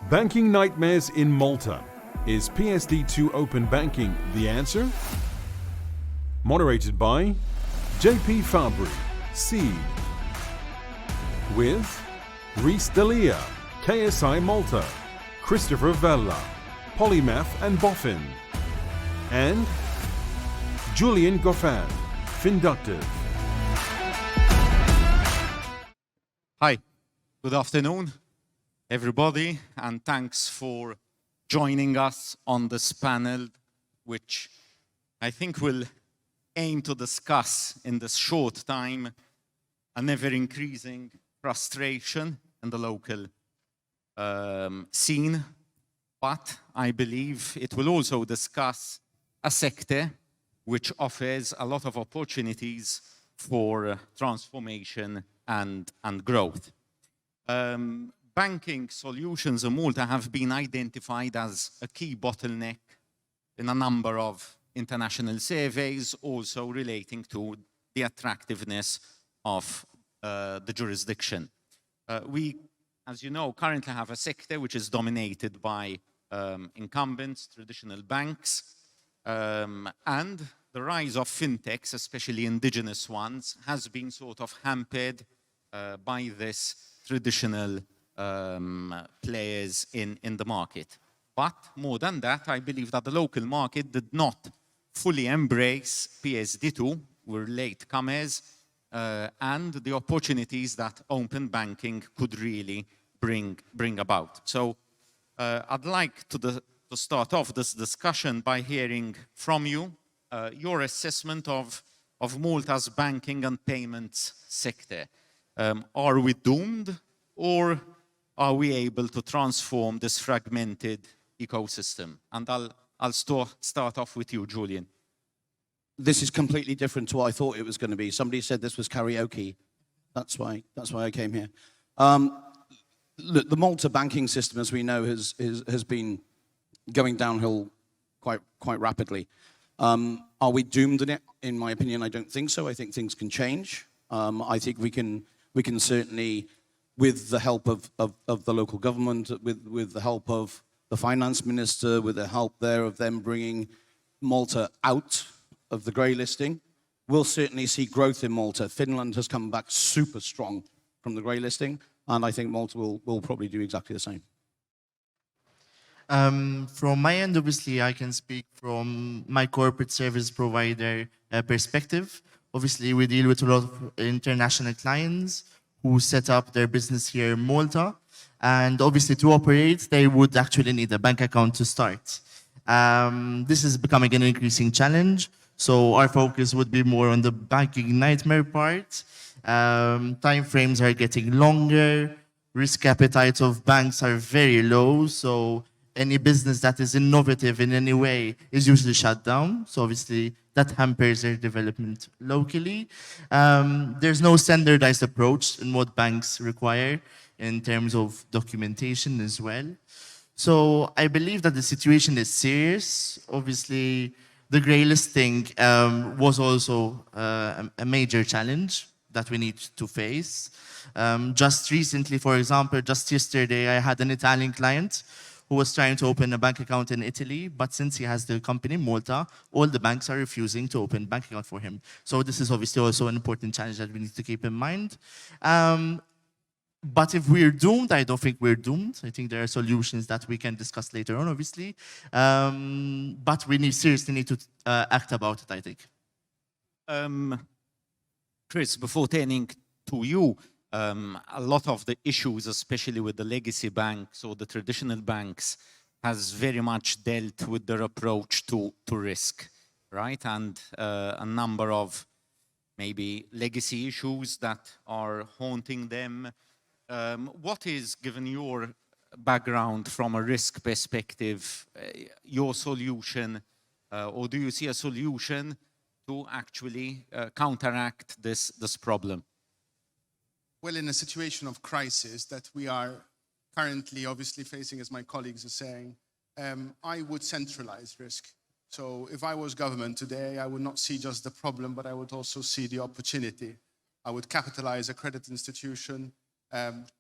Banking Nightmares in Malta. Is PSD2 open banking the answer? Moderated by JP Fabr, Seed. With Reece, Delia, KSI Malta, Christopher Vella, Polymath and Boffin. And Julian Goffin, Finductive. Hi, good afternoon, everybody, and thanks for joining us on this panel, which I think will aim to discuss in this short time a never-increasing frustration in the local scene, but I believe it will also discuss a sector which offers a lot of opportunities for transformation and growth. Banking solutions in Malta have been identified as a key bottleneck in a number of international surveys, also relating to the attractiveness of the jurisdiction. We, as you know, currently have a sector which is dominated by incumbents, traditional banks, and the rise of fintechs, especially indigenous ones, has been sort of hampered by this traditional players in the market. But more than that, I believe that the local market did not fully embrace PSD2, we're latecomers, and the opportunities that open banking could really bring about. So I'd like to start off this discussion by hearing from you your assessment of Malta's banking and payments sector. Are we doomed, or are we able to transform this fragmented ecosystem? And I'll start off with you, Julian. This is completely different to what I thought it was going to be. Somebody said this was karaoke. That's why I came here. Look, the Malta banking system, as we know, has been going downhill quite rapidly. Are we doomed in it? In my opinion, I don't think so. I think things can change. I think we can certainly, with the help of the local government, with the help of the finance minister, with the help there of them bringing Malta out of the greylisting, we'll certainly see growth in Malta. Finland has come back super strong from the greylisting, and I think Malta will probably do exactly the same. From my end, obviously, I can speak from my corporate service provider perspective. Obviously, we deal with a lot of international clients who set up their business here in Malta. And obviously, to operate, they would actually need a bank account to start. This is becoming an increasing challenge. So our focus would be more on the banking nightmare part. Time frames are getting longer. Risk appetite of banks are very low. So any business that is innovative in any way is usually shut down. So obviously that hampers their development locally. There's no standardized approach in what banks require in terms of documentation as well. So I believe that the situation is serious. Obviously, the greylisting was also a major challenge that we need to face. Just recently, for example, just yesterday, I had an Italian client who was trying to open a bank account in Italy, but since he has the company in Malta, all the banks are refusing to open a bank account for him. So this is obviously also an important challenge that we need to keep in mind. But if we're doomed, I don't think we're doomed. I think there are solutions that we can discuss later on, obviously. But we seriously need to act about it, I think. Chris, before turning to you, a lot of the issues, especially with the legacy banks or the traditional banks, has very much dealt with their approach to risk, right? And a number of maybe legacy issues that are haunting them. What is, given your background from a risk perspective, your solution, or do you see a solution to actually counteract this problem? Well, in a situation of crisis that we are currently obviously facing, as my colleagues are saying, I would centralize risk. So if I was government today, I would not see just the problem, but I would also see the opportunity. I would capitalize a credit institution,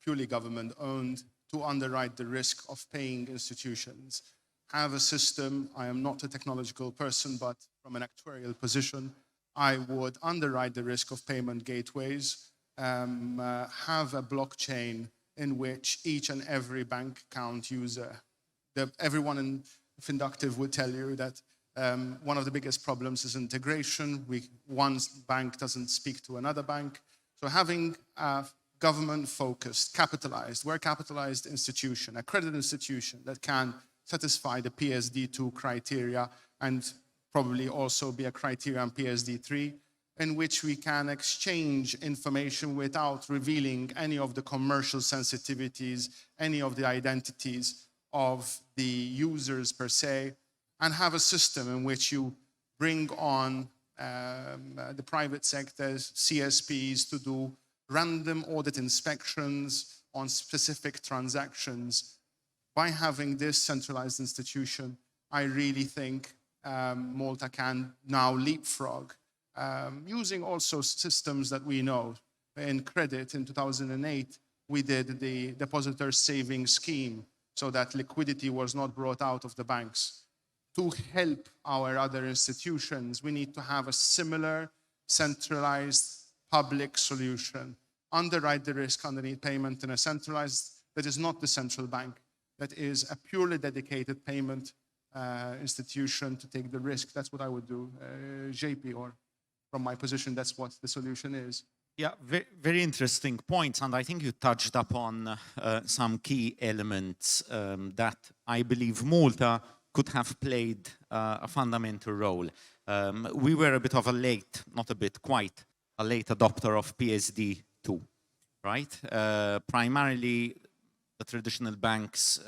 purely government-owned, to underwrite the risk of paying institutions. Have a system, I am not a technological person, but from an actuarial position, I would underwrite the risk of payment gateways, have a blockchain in which each and every bank account user, everyone in Finductive would tell you that one of the biggest problems is integration. One bank doesn't speak to another bank. So having a government-focused, well-capitalized institution, a credit institution that can satisfy the PSD2 criteria and probably also be a criteria on PSD3, in which we can exchange information without revealing any of the commercial sensitivities, any of the identities of the users per se, and have a system in which you bring on the private sectors, CSPs, to do random audit inspections on specific transactions. By having this centralized institution, I really think Malta can now leapfrog, using also systems that we know. In credit, in 2008, we did the depositor savings scheme so that liquidity was not brought out of the banks. To help our other institutions, we need to have a similar centralized public solution. Underwrite the risk underneath payment in a centralized, that is not the central bank, that is a purely dedicated payment institution to take the risk. That's what I would do, JP, or from my position, that's what the solution is. Yeah, very interesting points, and I think you touched upon some key elements that I believe Malta could have played a fundamental role. We were a bit of a late, not a bit, quite a late adopter of PSD2, right? Primarily, the traditional banks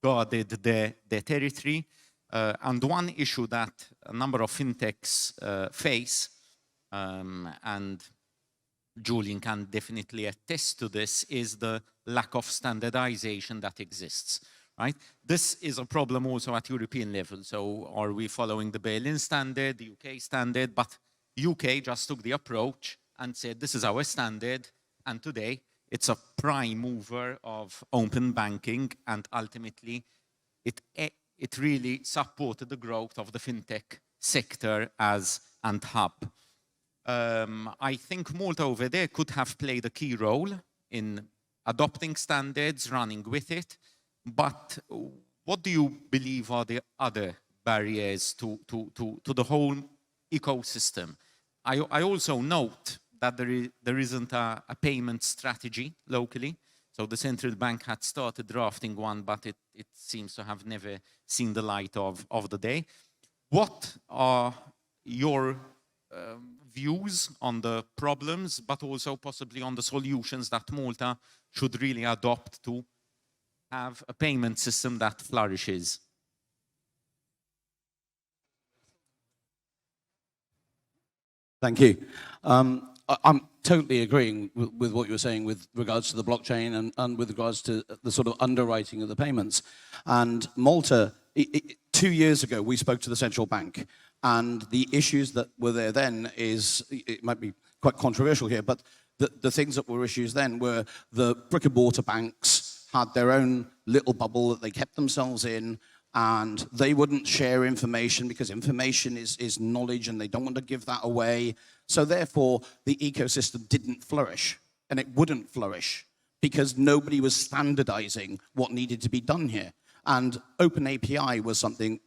guarded their territory, and one issue that a number of fintechs face, and Julian can definitely attest to this, is the lack of standardization that exists, right? This is a problem also at European level. So are we following the bail-in standard, the UK standard? But UK just took the approach and said, this is our standard, and today it's a prime mover of open banking, and ultimately it really supported the growth of the fintech sector as and hub. I think Malta over there could have played a key role in adopting standards, running with it. But what do you believe are the other barriers to the whole ecosystem? I also note that there isn't a payment strategy locally. So the central bank had started drafting one, but it seems to have never seen the light of the day. What are your views on the problems, but also possibly on the solutions that Malta should really adopt to have a payment system that flourishes? Thank you. I'm totally agreeing with what you're saying with regards to the blockchain and with regards to the sort of underwriting of the payments. And Malta, 2 years ago, we spoke to the central bank, and the issues that were there then is, it might be quite controversial here, but the things that were issues then were the brick and mortar banks had their own little bubble that they kept themselves in, and they wouldn't share information because information is knowledge and they don't want to give that away. So therefore, the ecosystem didn't flourish, and it wouldn't flourish because nobody was standardizing what needed to be done here. And Open API was something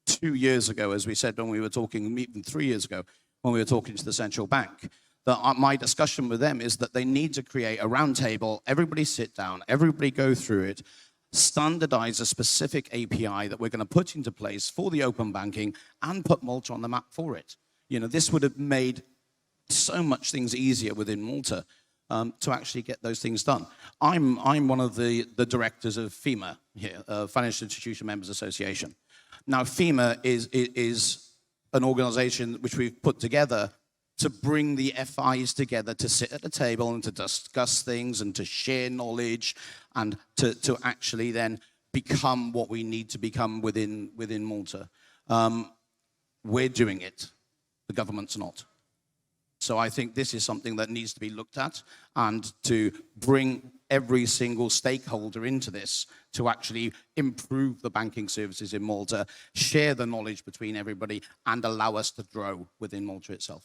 2 years ago, as we said when we were talking, even 3 years ago, when we were talking to the central bank, that my discussion with them is that they need to create a roundtable, everybody sit down, everybody go through it, standardize a specific API that we're going to put into place for the open banking and put Malta on the map for it. You know, this would have made so much things easier within Malta to actually get those things done. I'm one of the directors of FEMA here, Financial Institution Members Association. Now, FEMA is an organization which we've put together to bring the FIs together to sit at a table and to discuss things and to share knowledge and to actually then become what we need to become within Malta. We're doing it. The government's not. So I think this is something that needs to be looked at, and to bring every single stakeholder into this to actually improve the banking services in Malta, share the knowledge between everybody, and allow us to grow within Malta itself.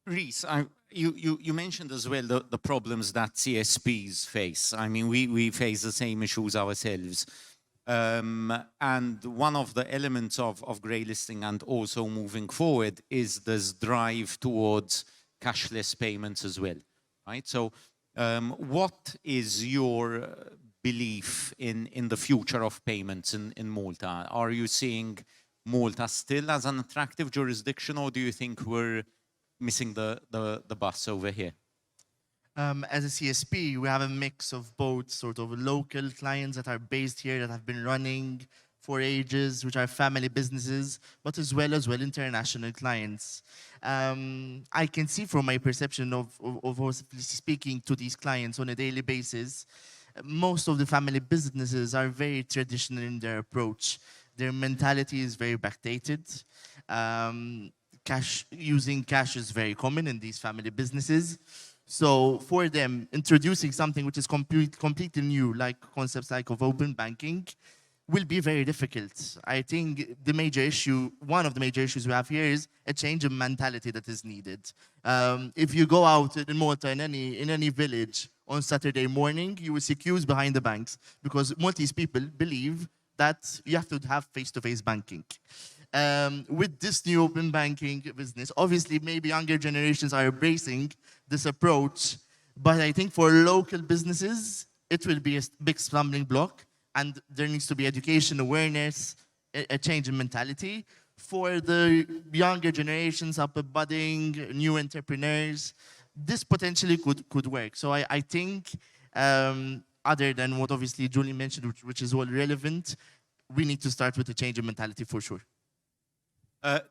Reece, you mentioned as well the problems that CSPs face. I mean, we face the same issues ourselves. And one of the elements of greylisting and also moving forward is this drive towards cashless payments as well, right? So what is your belief in the future of payments in Malta? Are you seeing Malta still as an attractive jurisdiction, or do you think we're missing the bus over here? As a CSP, we have a mix of both sort of local clients that are based here, that have been running for ages, which are family businesses, but as well international clients. I can see from my perception of speaking to these clients on a daily basis, most of the family businesses are very traditional in their approach. Their mentality is very backdated. Using cash is very common in these family businesses. So for them, introducing something which is completely new, like concepts like of open banking, will be very difficult. I think one of the major issues we have here is a change in mentality that is needed. If you go out in Malta, in any village on Saturday morning, you will see queues behind the banks because Maltese people believe that you have to have face-to-face banking. With this new open banking business, obviously maybe younger generations are embracing this approach, but I think for local businesses, it will be a big stumbling block, and there needs to be education, awareness, a change in mentality. For the younger generations, up and budding, new entrepreneurs, this potentially could work. So I think, other than what obviously Julian mentioned, which is all relevant, we need to start with a change in mentality for sure.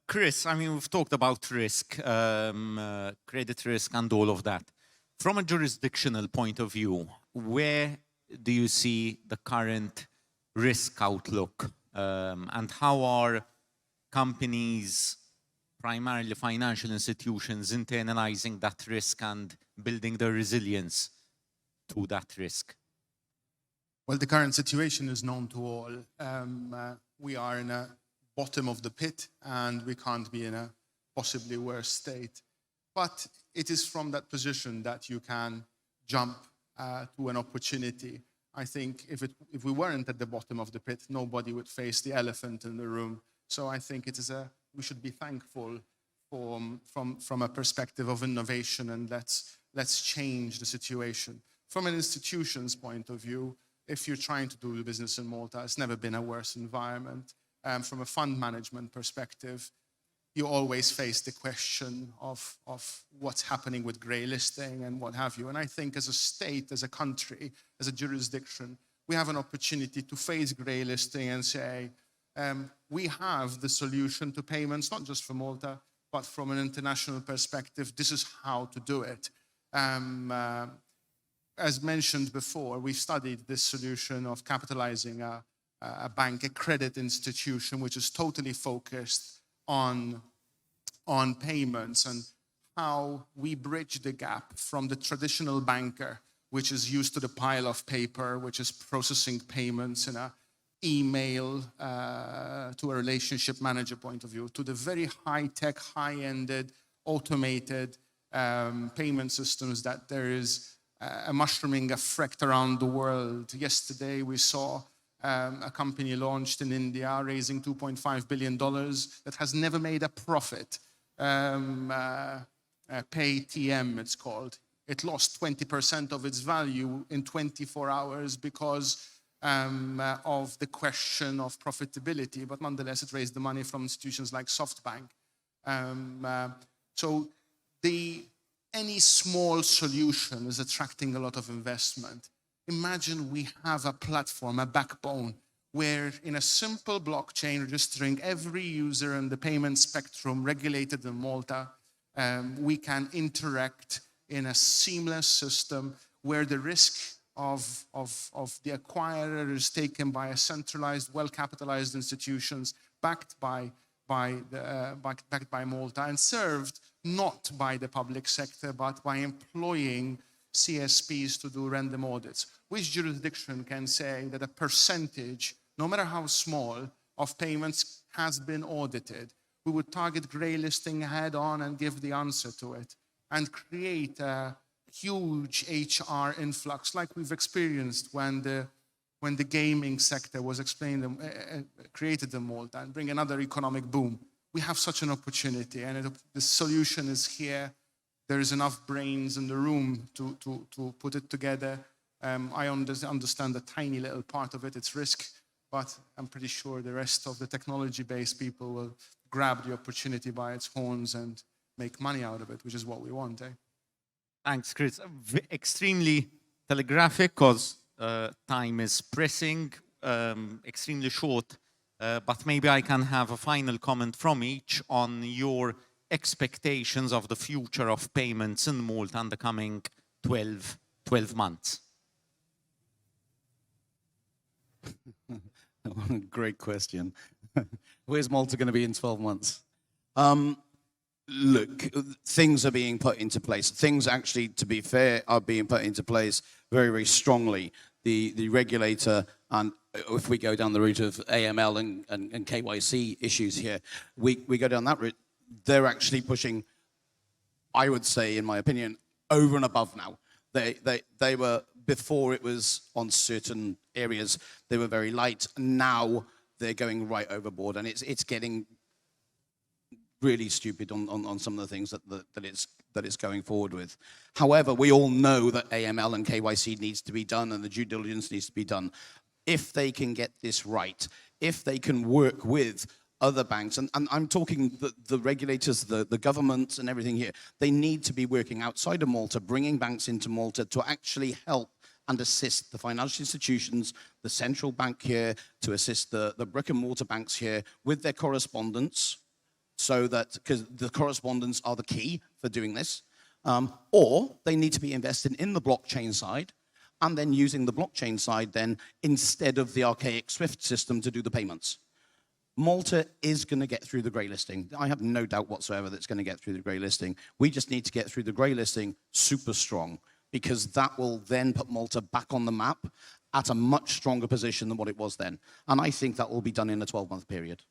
Chris, I mean, we've talked about risk, credit risk and all of that. From a jurisdictional point of view, where do you see the current risk outlook? And how are companies, primarily financial institutions, internalizing that risk and building their resilience to that risk? Well, the current situation is known to all. We are in a bottom of the pit, and we can't be in a possibly worse state. But it is from that position that you can jump to an opportunity. I think if we weren't at the bottom of the pit, nobody would face the elephant in the room. So I think we should be thankful from a perspective of innovation, and let's change the situation. From an institution's point of view, if you're trying to do business in Malta, it's never been a worse environment. From a fund management perspective, you always face the question of what's happening with greylisting and what have you. And I think as a state, as a country, as a jurisdiction, we have an opportunity to face greylisting and say, we have the solution to payments, not just for Malta, but from an international perspective, this is how to do it. As mentioned before, we've studied this solution of capitalizing a bank, a credit institution, which is totally focused on payments, and how we bridge the gap from the traditional banker, which is used to the pile of paper, which is processing payments in an email to a relationship manager point of view, to the very high-tech, high-ended, automated payment systems that there is a mushrooming effect around the world. Yesterday, we saw a company launched in India raising $2.5 billion that has never made a profit. PayTM, it's called. It lost 20% of its value in 24 hours because of the question of profitability. But nonetheless, it raised the money from institutions like SoftBank. So any small solution is attracting a lot of investment. Imagine we have a platform, a backbone, where in a simple blockchain registering every user in the payment spectrum regulated in Malta, we can interact in a seamless system where the risk of the acquirer is taken by a centralized, well-capitalized institutions backed by Malta and served not by the public sector, but by employing CSPs to do random audits? Which jurisdiction can say that a percentage, no matter how small, of payments has been audited? We would target greylisting head on and give the answer to it and create a huge HR influx like we've experienced when the gaming sector was created in Malta, and bring another economic boom. We have such an opportunity, and the solution is here. There is enough brains in the room to put it together. I understand the tiny little part of it, it's risk, but I'm pretty sure the rest of the technology-based people will grab the opportunity by its horns and make money out of it, which is what we want, eh? Thanks, Chris. Extremely telegraphic, because time is pressing, extremely short, but maybe I can have a final comment from each on your expectations of the future of payments in Malta in the coming 12 months. Great question. Where's Malta going to be in 12 months? Look, things are being put into place. Things actually, to be fair, are being put into place very, very strongly. The regulator, and if we go down the route of AML and KYC issues here, we go down that route, they're actually pushing, I would say, in my opinion, over and above now. They were, before it was on certain areas, they were very light. Now they're going right overboard, and it's getting really stupid on some of the things that it's going forward with. However, we all know that AML and KYC needs to be done, and the due diligence needs to be done. If they can get this right, if they can work with other banks, and I'm talking the regulators, the governments and everything here, they need to be working outside of Malta, bringing banks into Malta to actually help and assist the financial institutions, the central bank here, to assist the brick and mortar banks here with their correspondence, so that, because the correspondence are the key for doing this, or they need to be investing in the blockchain side, and then using the blockchain side then instead of the archaic SWIFT system to do the payments. Malta is going to get through the greylisting. I have no doubt whatsoever that it's going to get through the greylisting. We just need to get through the greylisting super strong, because that will then put Malta back on the map at a much stronger position than what it was then. And I think that will be done in a 12-month period.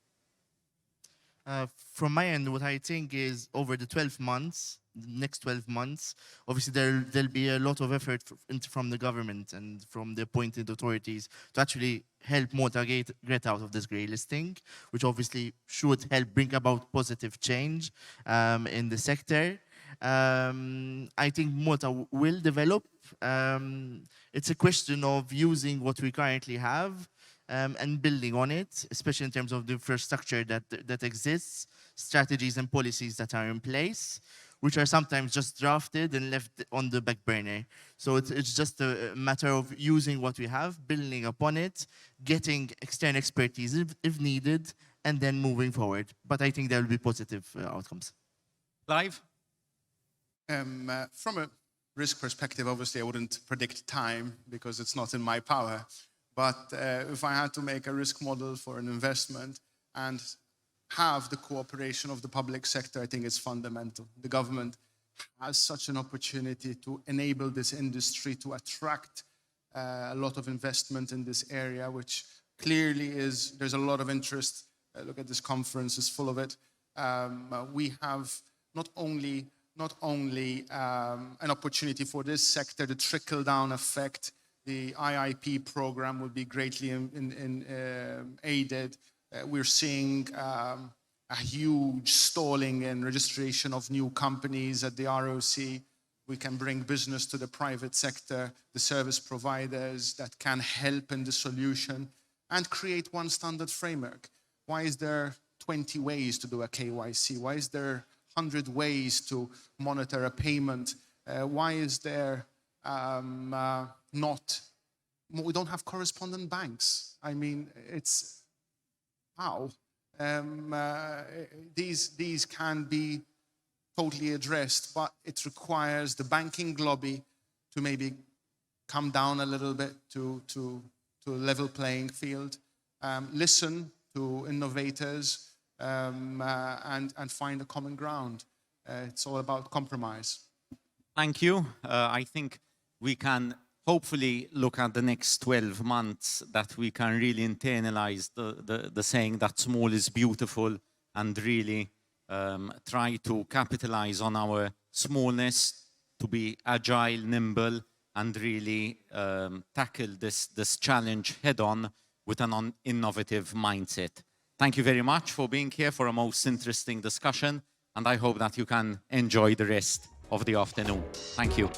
From my end, what I think is over the 12 months, the next 12 months, obviously there'll be a lot of effort from the government and from the appointed authorities to actually help Malta get out of this grey listing, which obviously should help bring about positive change in the sector. I think Malta will develop. It's a question of using what we currently have and building on it, especially in terms of the infrastructure that exists, strategies and policies that are in place, which are sometimes just drafted and left on the back burner. So it's just a matter of using what we have, building upon it, getting external expertise if needed, and then moving forward. But I think there will be positive outcomes. Live? From a risk perspective, obviously I wouldn't predict time because it's not in my power. But if I had to make a risk model for an investment and have the cooperation of the public sector, I think it's fundamental. The government has such an opportunity to enable this industry to attract a lot of investment in this area, which clearly there's a lot of interest. Look at this conference, it's full of it. We have not only an opportunity for this sector, the trickle-down effect. The IIP program will be greatly aided. We're seeing a huge stalling in registration of new companies at the ROC. We can bring business to the private sector, the service providers that can help in the solution, and create one standard framework. Why is there 20 ways to do a KYC? Why is there 100 ways to monitor a payment? Why is there we don't have correspondent banks? I mean, it's how? These can be totally addressed, but it requires the banking lobby to maybe come down a little bit to a level playing field, listen to innovators, and find a common ground. It's all about compromise. Thank you. I think we can hopefully look at the next 12 months that we can really internalize the saying that small is beautiful and really try to capitalize on our smallness to be agile, nimble, and really tackle this challenge head on with an innovative mindset. Thank you very much for being here for a most interesting discussion, and I hope that you can enjoy the rest of the afternoon. Thank you.